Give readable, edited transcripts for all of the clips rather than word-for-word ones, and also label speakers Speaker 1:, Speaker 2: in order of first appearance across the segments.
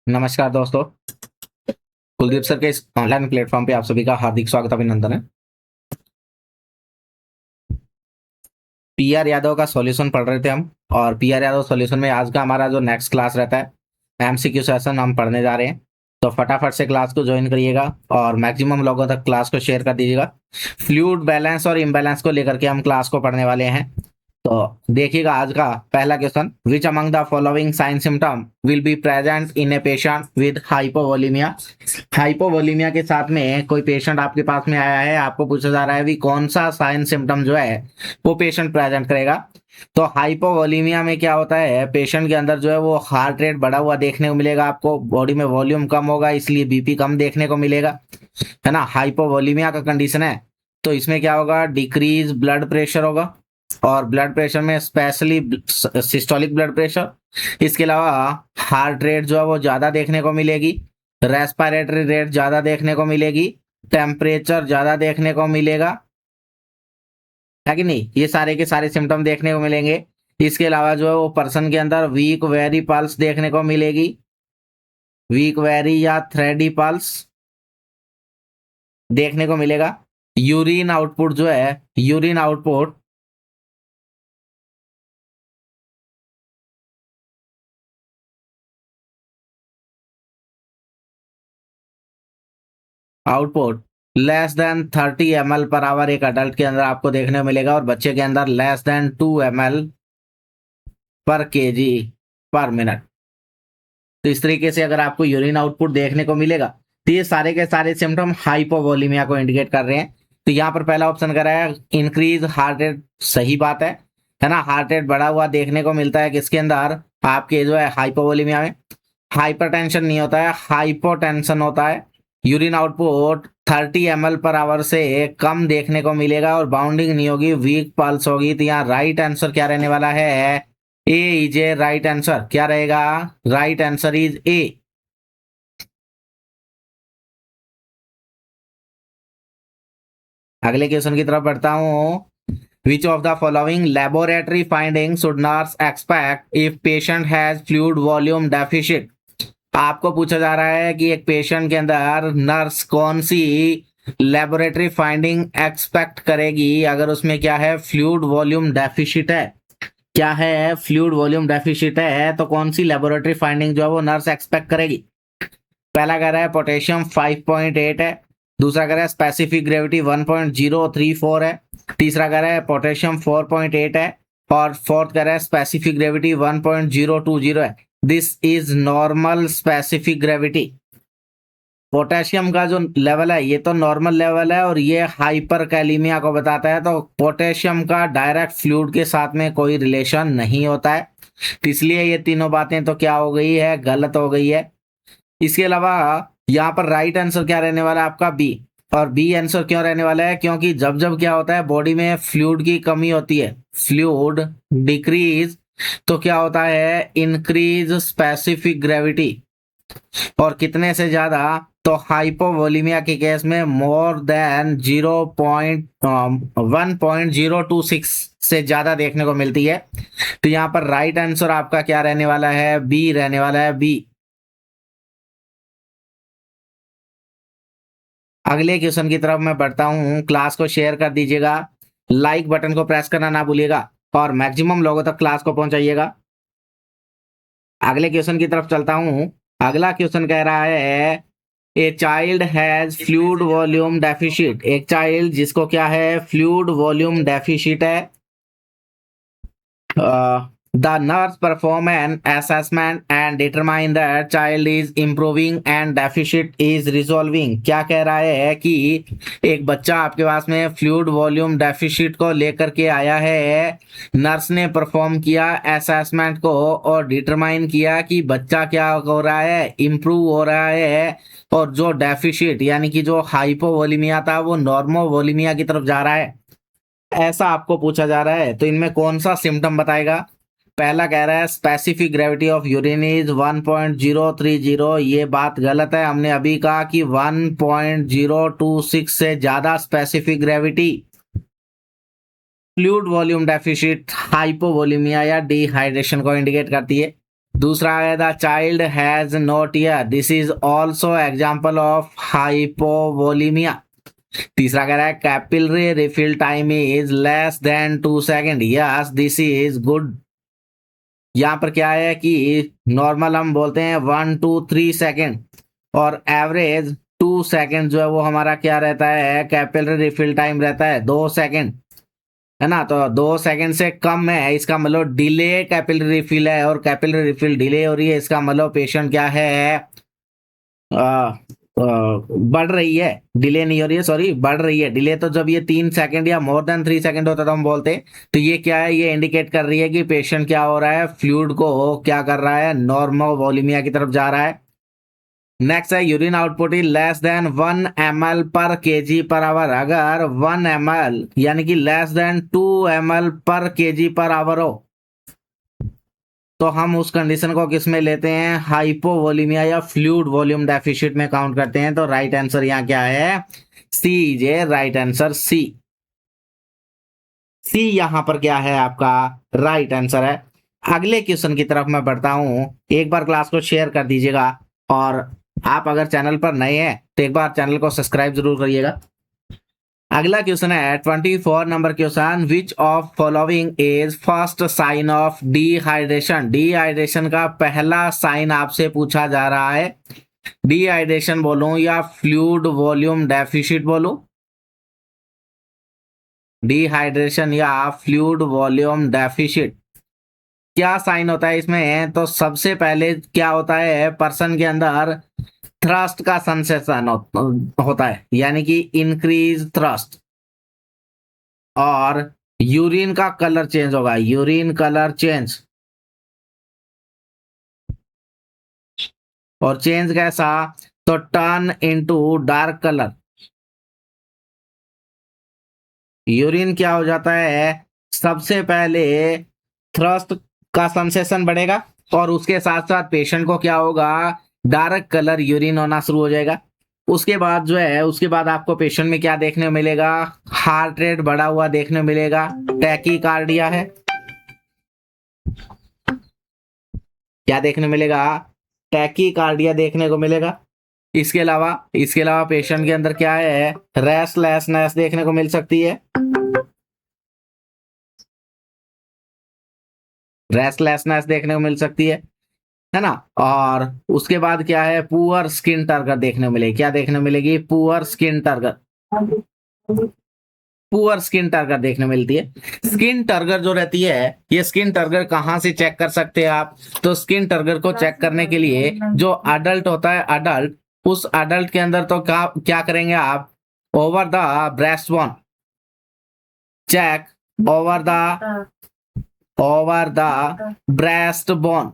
Speaker 1: नमस्कार दोस्तों। कुलदीप सर के इस ऑनलाइन प्लेटफॉर्म पे आप सभी का हार्दिक स्वागत अभिनंदन है। पीआर यादव का सॉल्यूशन पढ़ रहे थे हम, और पीआर यादव सॉल्यूशन में आज का हमारा जो नेक्स्ट क्लास रहता है एमसीक्यू सेशन हम पढ़ने जा रहे हैं। तो फटाफट से क्लास को ज्वाइन करिएगा और मैक्सिमम लोगों तक क्लास को शेयर कर दीजिएगा। फ्लूइड बैलेंस और इम्बैलेंस को लेकर के हम क्लास को पढ़ने वाले हैं। तो देखिएगा आज का पहला question, which among the following sign symptom will be present in a patient with hypovolemia. Hypovolemia के साथ में कोई पेशेंट आपके पास में आया है, आपको पूछा जा रहा है भी कौन सा साइन सिम्टम जो है वो पेशेंट प्रेजेंट करेगा। तो हाइपोवोलीमिया में क्या होता है, पेशेंट के अंदर जो है वो हार्ट रेट बढ़ा हुआ देखने को मिलेगा, आपको बॉडी में वॉल्यूम कम होगा इसलिए बीपी कम देखने को मिलेगा, है ना। हाइपोवोलीमिया का कंडीशन है तो इसमें क्या होगा, डिक्रीज ब्लड प्रेशर होगा, और ब्लड प्रेशर में स्पेशली सिस्टोलिक ब्लड प्रेशर। इसके अलावा हार्ट रेट जो है वो ज्यादा देखने को मिलेगी, रेस्पिरेटरी रेट ज्यादा देखने को मिलेगी, टेम्परेचर ज्यादा देखने को मिलेगा, है कि नहीं। ये सारे के सारे सिम्टम देखने को मिलेंगे। इसके अलावा जो है वो पर्सन के अंदर वीक वेरी पल्स देखने को मिलेगी, वीक वेरी या थ्रेडी पल्स देखने को मिलेगा। यूरिन आउटपुट जो है, urine output output less than 30 ml per hour एक अडल्ट के अंदर आपको देखने को मिलेगा, और बच्चे के अंदर लेस देन 2 ml पर केजी पर मिनट। तो इस तरीके से अगर आपको यूरिन आउटपुट देखने को मिलेगा तो ये सारे के सारे सिम्टम हाइपोवोलीमिया को इंडिकेट कर रहे हैं। तो यहाँ पर पहला ऑप्शन कर रहा है इंक्रीज हार्ट रेट, सही बात है ना। हार्ट रेट बढ़ा हुआ देखने को मिलता है किसके अंदर, आपके जो है हाइपोवोलीमिया में। हाइपरटेंशन नहीं होता है, हाइपोटेंशन होता है। Urine output 30 ml per hour से कम देखने को मिलेगा और बाउंडिंग नहीं होगी, वीक पल्स होगी। तो यहाँ राइट आंसर क्या रहने वाला है, ए इज ए राइट आंसर। क्या रहेगा, राइट आंसर इज ए। अगले क्वेश्चन की तरफ बढ़ता हूं। Which of the following laboratory finding should nurse expect if patient has fluid volume deficit. आपको पूछा जा रहा है कि एक पेशेंट के अंदर नर्स कौन सी लेबोरेटरी फाइंडिंग एक्सपेक्ट करेगी अगर उसमें क्या है, फ्लूइड वॉल्यूम डेफिशिट है। क्या है, फ्लूइड वॉल्यूम डेफिशिट है तो कौन सी लेबोरेटरी फाइंडिंग जो है वो नर्स एक्सपेक्ट करेगी। पहला कह रहा है पोटेशियम 5.8 है, दूसरा कह रहा है स्पेसिफिक ग्रेविटी 1.034 है, तीसरा कह रहा है पोटेशियम 4.8 है, और फोर्थ कह रहा है स्पेसिफिक ग्रेविटी 1.020 है। This is normal specific gravity. Potassium का जो लेवल है ये तो नॉर्मल लेवल है और ये हाइपर कैलीमिया को बताता है। तो पोटेशियम का डायरेक्ट फ्लूइड के साथ में कोई रिलेशन नहीं होता है, तो इसलिए ये तीनों बातें तो क्या हो गई है, गलत हो गई है। इसके अलावा यहाँ पर राइट आंसर क्या रहने वाला है आपका, बी। और बी आंसर क्यों रहने वाला है, क्योंकि जब जब क्या होता है बॉडी में फ्लूइड की कमी होती है, फ्लूइड डिक्रीज, तो क्या होता है, इंक्रीज स्पेसिफिक ग्रेविटी। और कितने से ज्यादा, तो हाइपोवोलीमिया के केस में मोर देन 1.026 से ज्यादा देखने को मिलती है। तो यहाँ पर राइट आंसर आपका क्या रहने वाला है, बी रहने वाला है, बी। अगले क्वेश्चन की तरफ मैं बढ़ता हूं। क्लास को शेयर कर दीजिएगा, लाइक बटन को प्रेस करना ना भूलिएगा और मैक्सिमम लोगों तक क्लास को पहुंचाइएगा। अगले क्वेश्चन की तरफ चलता हूं। अगला क्वेश्चन कह रहा है a child has fluid volume deficit. एक चाइल्ड जिसको क्या है, फ्लूइड वॉल्यूम डेफिशिट है। The nurse perform an assessment and determine that child is improving and deficit is resolving। क्या कह रहा है कि एक बच्चा आपके पास में फ्लूइड वॉल्यूम डेफिशिट को लेकर के आया है, नर्स ने परफॉर्म किया असेसमेंट को और डिटरमाइन किया कि बच्चा क्या हो रहा है, इम्प्रूव हो रहा है, और जो डेफिशिट यानी कि जो हाइपोवोलीमिया था वो नॉर्मोवोलीमिया की तरफ जा रहा है, ऐसा आपको पूछा जा रहा है। तो इनमें कौन सा सिम्टम बताएगा। पहला कह रहा है specific gravity of urine is 1.030। ये बात गलत है, हमने अभी कहा कि 1.026 से ज्यादा specific gravity fluid volume deficit, hypovolaemia या डिहाइड्रेशन को इंडिकेट करती है। दूसरा है the child has not year, this is also example of hypovolaemia. तीसरा कह रहा है capillary refill time is less than 2 second, yes this is good. यहाँ पर क्या है कि नॉर्मल हम बोलते हैं 1 to 3 सेकेंड और एवरेज 2 सेकेंड जो है वो हमारा क्या रहता है, कैपिलरी रिफिल टाइम रहता है 2 सेकेंड, है ना। तो 2 सेकेंड से कम है इसका मतलब डिले कैपिलरी रिफिल है, और कैपिलरी रिफिल डिले हो रही है इसका मतलब पेशेंट क्या है, बढ़ रही है, डिले नहीं हो रही है, सॉरी बढ़ रही है। डिले तो जब ये 3 सेकेंड या मोर देन 3 सेकेंड होता तो हम बोलते, तो ये क्या है, ये इंडिकेट कर रही है कि पेशेंट क्या हो रहा है, फ्लूइड को क्या कर रहा है, नॉर्मल वॉल्यूमिया की तरफ जा रहा है। नेक्स्ट है urine output is less than 1 ml पर केजी पर आवर, अगर 1 ml यानी कि लेस देन 2 ml पर केजी पर आवर हो तो हम उस कंडीशन को किस में लेते हैं, हाइपोवोलीमिया या फ्लूइड वॉल्यूम डेफिशिट में काउंट करते हैं। तो राइट आंसर यहाँ क्या है, सी जे, राइट आंसर सी। सी यहाँ पर क्या है आपका राइट आंसर है। अगले क्वेश्चन की तरफ मैं बढ़ता हूं, एक बार क्लास को शेयर कर दीजिएगा, और आप अगर चैनल पर नए हैं तो एक बार चैनल को सब्सक्राइब जरूर करिएगा। अगला क्वेश्चन है 24 नंबर question, which of following is first sign of dehydration. Dehydration का पहला साइन आपसे पूछा जा रहा है, डिहाइड्रेशन बोलूं या फ्लूइड वॉल्यूम डेफिशिट बोलूं, डिहाइड्रेशन या फ्लूइड वॉल्यूम डेफिशिट क्या साइन होता है इसमें। तो सबसे पहले क्या होता है, पर्सन के अंदर थ्रस्ट का सेंसेशन होता है, यानी कि इंक्रीज थ्रस्ट, और यूरिन का कलर चेंज होगा, यूरिन कलर चेंज, और चेंज कैसा, तो turn into dark colour. Urine क्या हो जाता है, सबसे पहले थ्रस्ट का सेंसेशन बढ़ेगा, और उसके साथ साथ पेशेंट को क्या होगा, डार्क कलर यूरिन होना शुरू हो जाएगा। उसके बाद जो है, उसके बाद आपको पेशेंट में क्या देखने को मिलेगा, हार्ट रेट बढ़ा हुआ देखने को मिलेगा, टैकीकार्डिया है, क्या देखने मिलेगा, टैकीकार्डिया देखने को मिलेगा। इसके अलावा पेशेंट के अंदर क्या है, रेस्टलेसनेस देखने को मिल सकती है, रेस्टलेसनेस देखने को मिल सकती है ना। और उसके बाद क्या है, पुअर स्किन टर्गर देखने को मिलेगी, क्या देखने को मिलेगी, poor skin turgor, poor skin turgor देखने मिलती है। स्किन टर्गर जो रहती है, ये स्किन टर्गर कहाँ से चेक कर सकते हैं आप, तो स्किन टर्गर को चेक करने के लिए जो अडल्ट होता है, अडल्ट, उस अडल्ट के अंदर तो क्या क्या करेंगे आप, over the breast bone, check over the breast bone,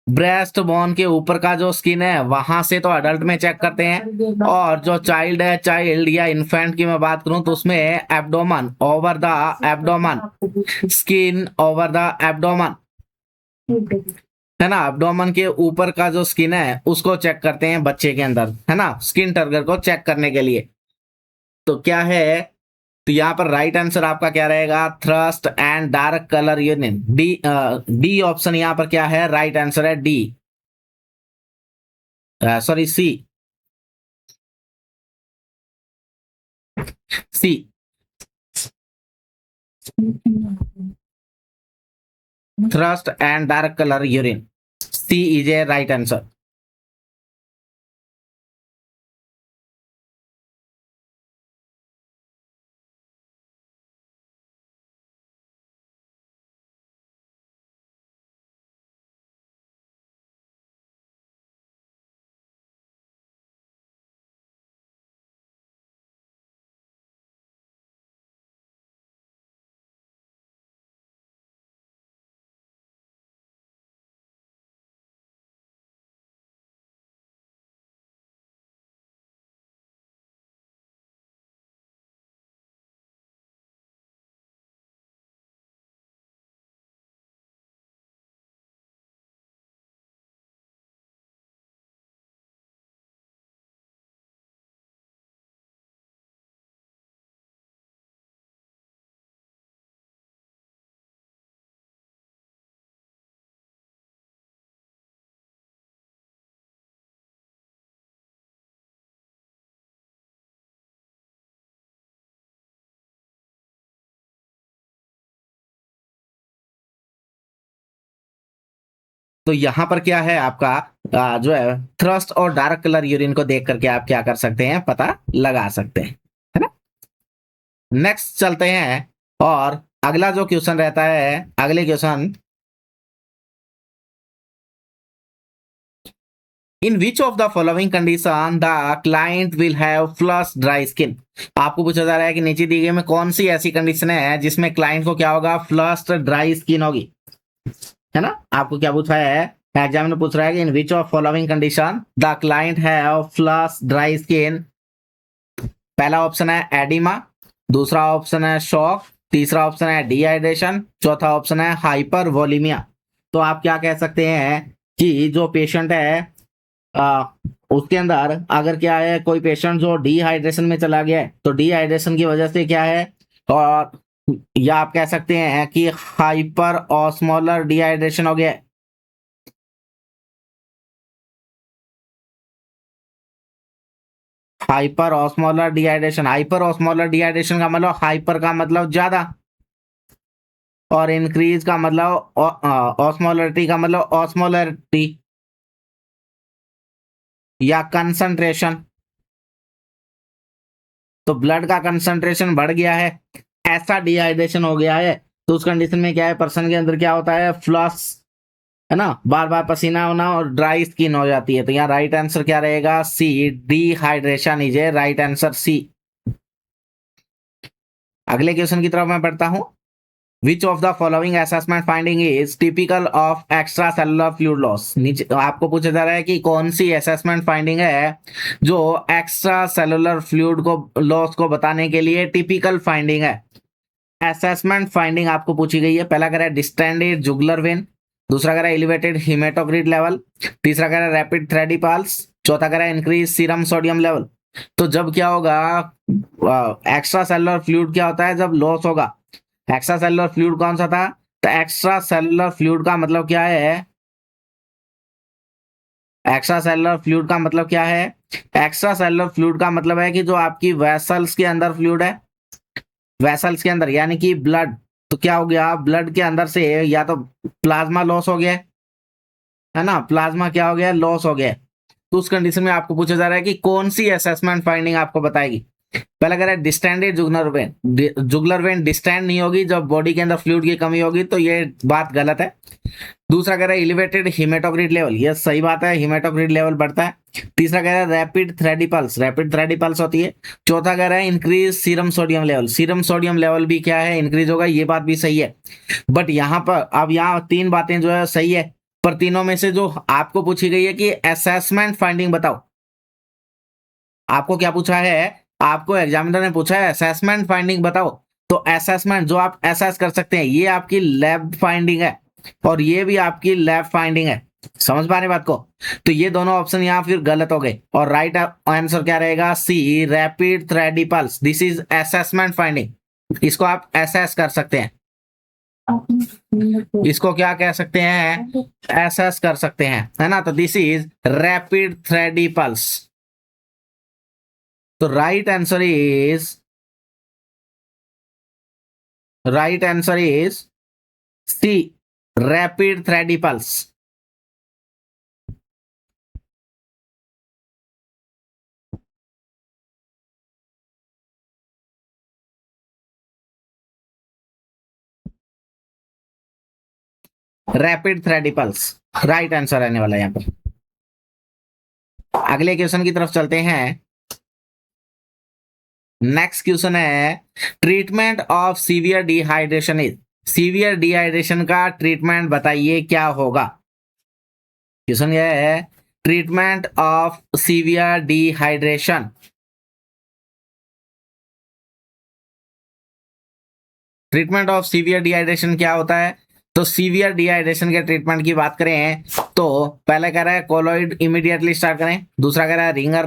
Speaker 1: breast bone के ऊपर का जो स्किन है वहां से तो अडल्ट में चेक करते हैं, और जो चाइल्ड है, चाइल्ड या इन्फेंट की मैं बात करूं तो उसमें abdomen, over the abdomen, skin over the abdomen, है ना। एब्डोमन के ऊपर का जो स्किन है उसको चेक करते हैं बच्चे के अंदर, है ना, स्किन टर्गर को चेक करने के लिए। तो क्या है, तो यहाँ पर राइट आंसर आपका क्या रहेगा, thirst and dark colour urine, D, D option यहाँ पर क्या है, राइट आंसर है D, sorry C, C, thirst and dark colour urine, C is a right answer. तो यहाँ पर क्या है आपका जो है थ्रस्ट और डार्क कलर यूरिन को देख करके आप क्या कर सकते हैं, पता लगा सकते हैं, है ना। नेक्स्ट चलते हैं और अगला जो क्वेश्चन रहता है, अगले question, in which of the following condition the client will have flush dry skin. आपको पूछा जा रहा है कि नीचे दी गई में कौन सी ऐसी कंडीशन है जिसमें क्लाइंट को क्या होगा, फ्लश ड्राई स्किन होगी, है ना। आपको क्या पूछा है, एग्जाम में पूछ रहा है कि in which of following condition the client have flush dry skin. पहला ऑप्शन है एडिमा, दूसरा ऑप्शन है शॉक, तीसरा ऑप्शन है डिहाइड्रेशन, चौथा ऑप्शन है हाइपर वोलीमिया। तो आप क्या कह सकते हैं कि जो पेशेंट है उसके अंदर अगर क्या है, कोई पेशेंट जो डिहाइड्रेशन में चला गया है तो डिहाइड्रेशन की वजह से क्या है, और या आप कह सकते हैं कि हाइपर ऑस्मोलर डिहाइड्रेशन हो गया है। Hyper osmolar dehydration, hyper osmolar dehydration का मतलब, हाइपर का मतलब ज्यादा और इंक्रीज का मतलब ऑस्मोलरिटी का मतलब ऑस्मोलरिटी या कंसंट्रेशन। तो ब्लड का कंसंट्रेशन बढ़ गया है, ऐसा डिहाइड्रेशन हो गया है, तो उस कंडीशन में क्या है, पर्सन के अंदर क्या होता है, फ्लश, है ना, बार बार पसीना होना और ड्राई स्किन हो जाती है। तो यहाँ राइट आंसर क्या रहेगा, C, dehydration is a right answer, C. अगले क्वेश्चन की तरफ मैं बढ़ता हूं। Which of the following assessment finding is typical of extracellular fluid loss. नीचे आपको पूछा जा रहा है कि कौन सी असेसमेंट फाइंडिंग है जो एक्स्ट्रा सेलुलर फ्लूइड को लॉस को बताने के लिए टिपिकल फाइंडिंग है। असेसमेंट फाइंडिंग आपको पूछी गई है, पहला कह रहा है डिस्टेंडेड जुगुलर वेन, दूसरा कह रहा है एलिवेटेड हीमेटोक्रिट लेवल, तीसरा कह रहा है रैपिड थ्रेडी पल्स, चौथा कह रहा है इंक्रीज सीरम सोडियम लेवल। तो जब क्या होगा, एक्स्ट्रा सेलुलर फ्लूइड क्या होता है जब लॉस होगा, एक्स्ट्रा सेलुलर फ्लूइड कौन सा था, तो एक्स्ट्रा सेलुलर फ्लूइड का मतलब क्या है, एक्स्ट्रा सेलुलर फ्लूइड का मतलब क्या है, एक्स्ट्रा सेलुलर फ्लूइड का मतलब है कि जो आपकी वेसल्स के अंदर फ्लूइड है, वेसल्स के अंदर यानी कि ब्लड, तो क्या हो गया, ब्लड के अंदर से या तो प्लाज्मा लॉस हो गया, है ना, प्लाज्मा क्या हो गया, लॉस हो गया। तो उस कंडीशन में आपको पूछा जा रहा है कि कौन सी असेसमेंट फाइंडिंग आपको बताएगी। पहला कह रहा है distended jugular vein, jugular vein distend नहीं होगी जब बॉडी के अंदर फ्लूइड की कमी होगी, तो ये बात गलत है। दूसरा कह रहा है एलिवेटेड हीमेटोक्रिट लेवल, ये सही बात है, हीमेटोक्रिट लेवल बढ़ता है। तीसरा कह रहा है rapid thready pulse, rapid thready pulse होती है। चौथा कह रहा है increase serum sodium level, serum sodium level भी क्या है, इंक्रीज होगा, ये बात भी सही है। बट यहाँ पर अब यहाँ तीन बातें जो है सही है, पर तीनों में से जो आपको पूछी गई है कि असेसमेंट फाइंडिंग बताओ, आपको क्या पूछा है, आपको एग्जामिनर ने पूछा है असेसमेंट फाइंडिंग बताओ। तो असेसमेंट जो आप असेस कर सकते हैं ये आपकी लैब फाइंडिंग है और ये भी आपकी लैब फाइंडिंग है, समझ पा रहे बात को। तो ये दोनों ऑप्शन यहाँ फिर गलत हो गए और राइट आंसर क्या रहेगा, C, rapid thready pulse, this is assessment finding. इसको आप असेस कर सकते हैं, इसको क्या कह सकते हैं, असेस कर सकते हैं, है ना। तो this is rapid thready pulse. तो right answer is C, rapid thready pulse. Rapid thready pulse right answer आने वाला है यहाँ पर। अगले क्वेश्चन की तरफ चलते हैं। नेक्स्ट क्वेश्चन है treatment of severe dehydration is, severe dehydration का ट्रीटमेंट बताइए क्या होगा। क्वेश्चन यह है treatment of severe dehydration, treatment of severe dehydration क्या होता है। तो सीवियर डिहाइड्रेशन के ट्रीटमेंट की बात करें तो पहले कह रहा है कोलोइड इमीडिएटली स्टार्ट करें, दूसरा कह रहा है रिंगर